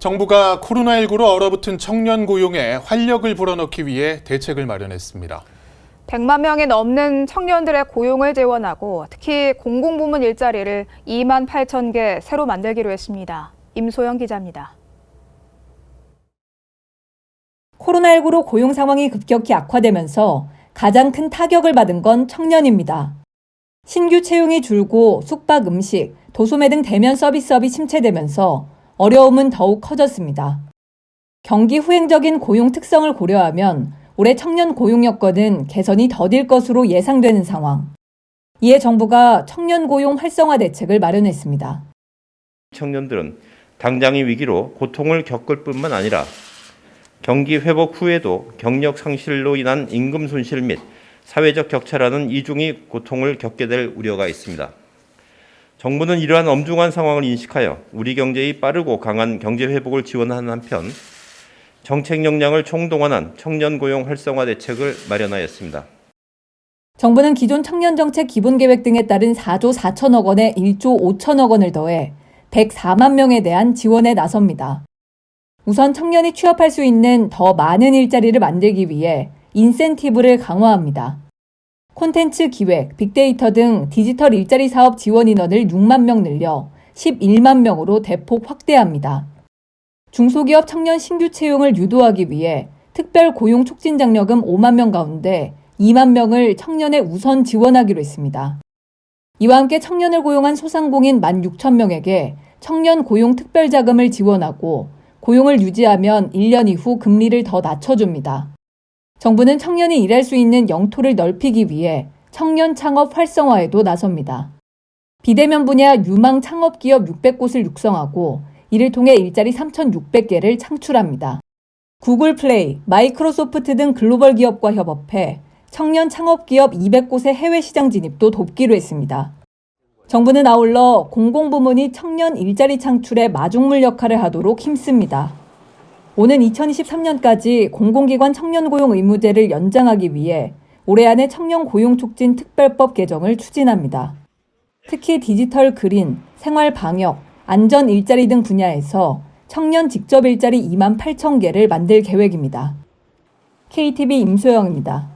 정부가 코로나19로 얼어붙은 청년 고용에 활력을 불어넣기 위해 대책을 마련했습니다. 100만 명이 넘는 청년들의 고용을 지원하고 특히 공공부문 일자리를 2만 8천 개 새로 만들기로 했습니다. 임소영 기자입니다. 코로나19로 고용 상황이 급격히 악화되면서 가장 큰 타격을 받은 건 청년입니다. 신규 채용이 줄고 숙박, 음식, 도소매 등 대면 서비스업이 침체되면서 어려움은 더욱 커졌습니다. 경기 후행적인 고용 특성을 고려하면 올해 청년 고용 여건은 개선이 더딜 것으로 예상되는 상황. 이에 정부가 청년 고용 활성화 대책을 마련했습니다. 청년들은 당장의 위기로 고통을 겪을 뿐만 아니라 경기 회복 후에도 경력 상실로 인한 임금 손실 및 사회적 격차라는 이중의 고통을 겪게 될 우려가 있습니다. 정부는 이러한 엄중한 상황을 인식하여 우리 경제의 빠르고 강한 경제 회복을 지원하는 한편 정책 역량을 총동원한 청년 고용 활성화 대책을 마련하였습니다. 정부는 기존 청년정책 기본계획 등에 따른 4조 4천억 원에 1조 5천억 원을 더해 104만 명에 대한 지원에 나섭니다. 우선 청년이 취업할 수 있는 더 많은 일자리를 만들기 위해 인센티브를 강화합니다. 콘텐츠 기획, 빅데이터 등 디지털 일자리 사업 지원 인원을 6만 명 늘려 11만 명으로 대폭 확대합니다. 중소기업 청년 신규 채용을 유도하기 위해 특별 고용 촉진 장려금 5만 명 가운데 2만 명을 청년에 우선 지원하기로 했습니다. 이와 함께 청년을 고용한 소상공인 16,000명에게 청년 고용 특별자금을 지원하고 고용을 유지하면 1년 이후 금리를 더 낮춰줍니다. 정부는 청년이 일할 수 있는 영토를 넓히기 위해 청년 창업 활성화에도 나섭니다. 비대면 분야 유망 창업기업 600곳을 육성하고 이를 통해 일자리 3,600개를 창출합니다. 구글 플레이, 마이크로소프트 등 글로벌 기업과 협업해 청년 창업기업 200곳의 해외 시장 진입도 돕기로 했습니다. 정부는 아울러 공공부문이 청년 일자리 창출에 마중물 역할을 하도록 힘씁니다. 오는 2023년까지 공공기관 청년 고용 의무제를 연장하기 위해 올해 안에 청년 고용 촉진 특별법 개정을 추진합니다. 특히 디지털 그린, 생활 방역, 안전 일자리 등 분야에서 청년 직접 일자리 2만 8천 개를 만들 계획입니다. KTV 임소영입니다.